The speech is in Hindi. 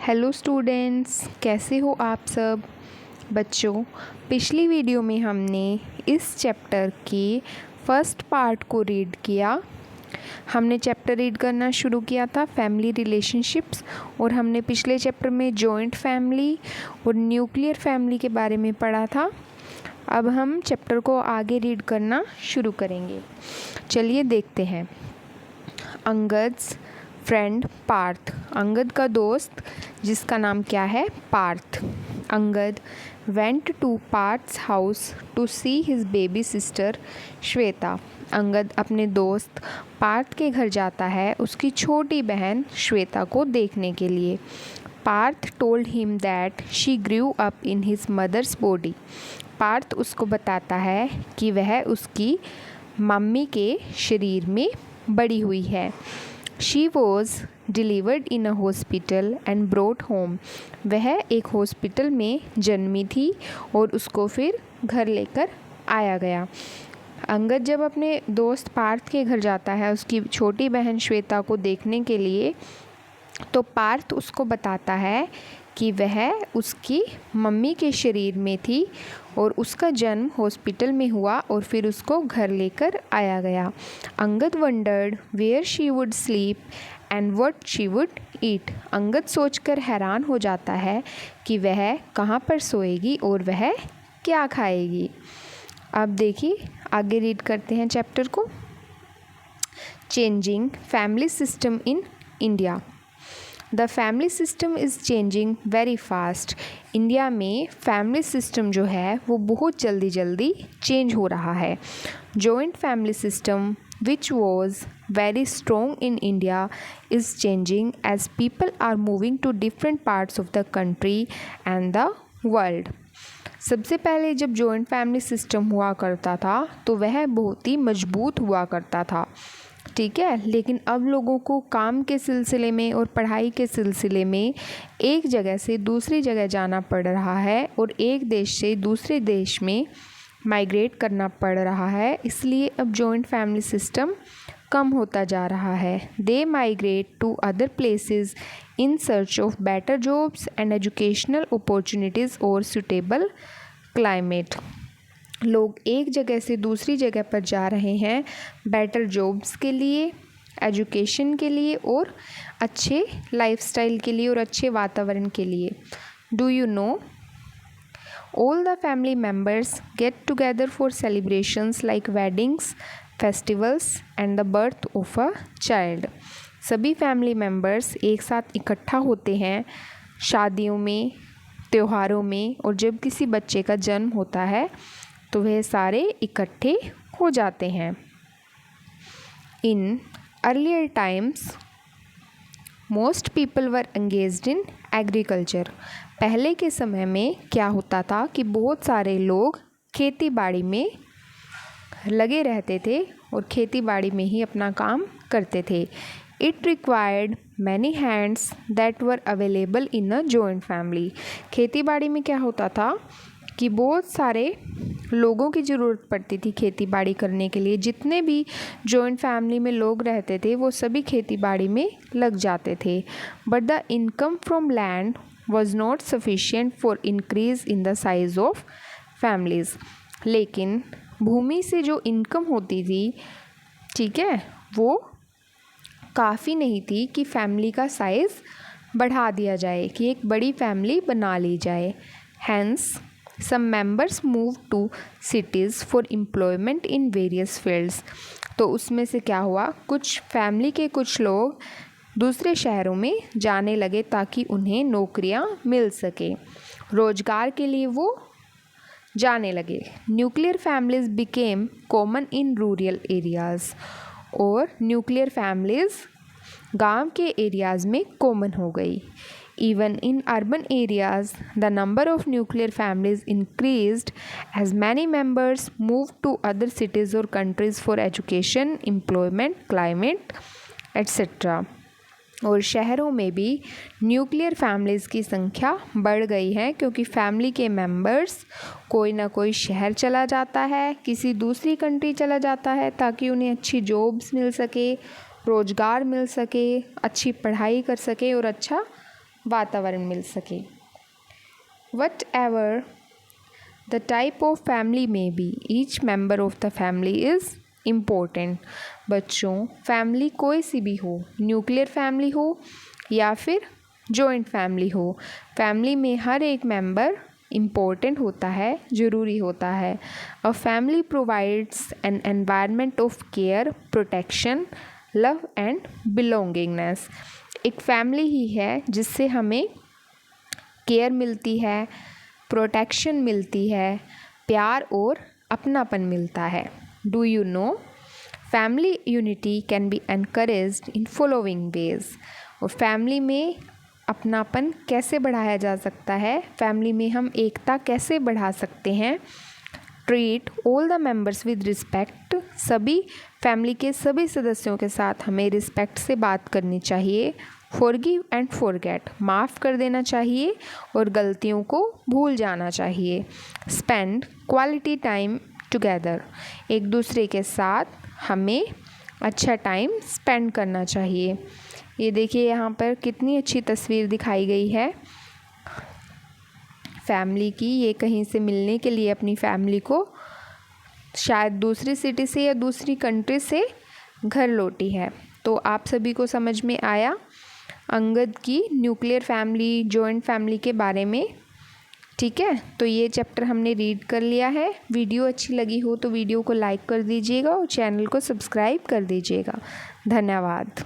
हेलो स्टूडेंट्स, कैसे हो आप सब बच्चों। पिछली वीडियो में हमने इस चैप्टर के फर्स्ट पार्ट को रीड किया। हमने चैप्टर रीड करना शुरू किया था फैमिली रिलेशनशिप्स, और हमने पिछले चैप्टर में जॉइंट फैमिली और न्यूक्लियर फैमिली के बारे में पढ़ा था। अब हम चैप्टर को आगे रीड करना शुरू करेंगे। चलिए देखते हैं। अंगद्स फ्रेंड पार्थ, अंगद का दोस्त जिसका नाम क्या है, Parth. Angad went to Parth's house to see his baby sister Shweta. Angad अपने दोस्त पार्थ के घर जाता है उसकी छोटी बहन श्वेता को देखने के लिए। Parth told him that she grew up in his mother's body. Parth उसको बताता है कि वह उसकी मम्मी के शरीर में बड़ी हुई है। She was delivered in a hospital and brought home. वह एक हॉस्पिटल में जन्मी थी और उसको फिर घर लेकर आया गया। अंगद जब अपने दोस्त पार्थ के घर जाता है उसकी छोटी बहन श्वेता को देखने के लिए, तो पार्थ उसको बताता है कि वह उसकी मम्मी के शरीर में थी और उसका जन्म हॉस्पिटल में हुआ और फिर उसको घर लेकर आया गया। Angad wondered where she would sleep and what she would eat. Angad सोचकर हैरान हो जाता है कि वह कहाँ पर सोएगी और वह क्या खाएगी। अब देखिए आगे रीड करते हैं चैप्टर को। Changing family system in India. The family system is changing very fast. India में फैमिली सिस्टम जो है वो बहुत जल्दी चेंज हो रहा है। Joint family system which was very strong in India is changing as people are moving to different parts of the country and the world. सबसे पहले जब जॉइंट फैमिली सिस्टम हुआ करता था तो वह बहुत ही मजबूत हुआ करता था, ठीक है। लेकिन अब लोगों को काम के सिलसिले में और पढ़ाई के सिलसिले में एक जगह से दूसरी जगह जाना पड़ रहा है और एक देश से दूसरे देश में माइग्रेट करना पड़ रहा है, इसलिए अब जॉइंट फैमिली सिस्टम कम होता जा रहा है। They migrate to other places in search of better jobs and educational opportunities और सुटेबल क्लाइमेट। लोग एक जगह से दूसरी जगह पर जा रहे हैं बेटर जॉब्स के लिए, एजुकेशन के लिए और अच्छे लाइफस्टाइल के लिए और अच्छे वातावरण के लिए। Do you know all the family members get together for celebrations like weddings, festivals and the birth of a child. सभी फैमिली मेम्बर्स एक साथ इकट्ठा होते हैं शादियों में, त्योहारों में, और जब किसी बच्चे का जन्म होता है तो वह सारे इकट्ठे हो जाते हैं। In earlier times most people were engaged in agriculture. पहले के समय में क्या होता था कि बहुत सारे लोग खेती बाड़ी में लगे रहते थे और खेती बाड़ी में ही अपना काम करते थे। It required many hands that were available in a joint family. खेती बाड़ी में क्या होता था कि बहुत सारे लोगों की ज़रूरत पड़ती थी खेती बाड़ी करने के लिए। जितने भी जॉइंट फैमिली में लोग रहते थे वो सभी खेती बाड़ी में लग जाते थे। But the income from land was not sufficient for increase in the size of families. लेकिन भूमि से जो इनकम होती थी, ठीक है, वो काफ़ी नहीं थी कि फैमिली का साइज़ बढ़ा दिया जाए, कि एक बड़ी फैमिली बना ली जाए। Hence some members moved to cities for employment in various fields। तो उसमें से क्या हुआ, कुछ फैमिली के कुछ लोग दूसरे शहरों में जाने लगे ताकि उन्हें नौकरियां मिल सके, रोजगार के लिए वो जाने लगे। Nuclear families became common in rural areas. और न्यूक्लियर फैमिलीज़ गांव के एरियाज़ में कॉमन हो गई। Even in urban areas, the number of nuclear families increased as many members moved to other cities or countries for education, employment, climate, etc. और शहरों में भी न्यूक्लियर फैमिलीज़ की संख्या बढ़ गई है, क्योंकि फैमिली के मेंबर्स कोई ना कोई शहर चला जाता है, किसी दूसरी कंट्री चला जाता है ताकि उन्हें अच्छी जॉब्स मिल सके, रोज़गार मिल सके, अच्छी पढ़ाई कर सके और अच्छा वातावरण मिल सके। Whatever the type of family में be, each member of the family is important. बच्चों, फैमिली कोई सी भी हो, न्यूक्लियर फैमिली हो या फिर जॉइंट फैमिली हो, फैमिली में हर एक मेंबर इम्पोर्टेंट होता है, ज़रूरी होता है। A family provides N environment of care, protection, love and belongingness. एक फैमिली ही है जिससे हमें केयर मिलती है, प्रोटेक्शन मिलती है, प्यार और अपनापन मिलता है। Do you know family unity can be encouraged in following veg. और फैमिली में अपनापन कैसे बढ़ाया जा सकता है, फैमिली में हम एकता कैसे बढ़ा सकते हैं। Treat all the members with respect, सभी फैमिली के सभी सदस्यों के साथ हमें रिस्पेक्ट से बात करनी चाहिए। फॉरगिव एंड फॉरगेट, माफ़ कर देना चाहिए और गलतियों को भूल जाना चाहिए। स्पेंड क्वालिटी टाइम टुगेदर, एक दूसरे के साथ हमें अच्छा टाइम स्पेंड करना चाहिए। ये देखिए यहाँ पर कितनी अच्छी तस्वीर दिखाई गई है फैमिली की। ये कहीं से मिलने के लिए अपनी फैमिली को शायद दूसरी सिटी से या दूसरी कंट्री से घर लौटी है। तो आप सभी को समझ में आया अंगद की न्यूक्लियर फैमिली, जॉइंट फैमिली के बारे में। ठीक है, तो ये चैप्टर हमने रीड कर लिया है। वीडियो अच्छी लगी हो तो वीडियो को लाइक कर दीजिएगा और चैनल को सब्सक्राइब कर दीजिएगा। धन्यवाद।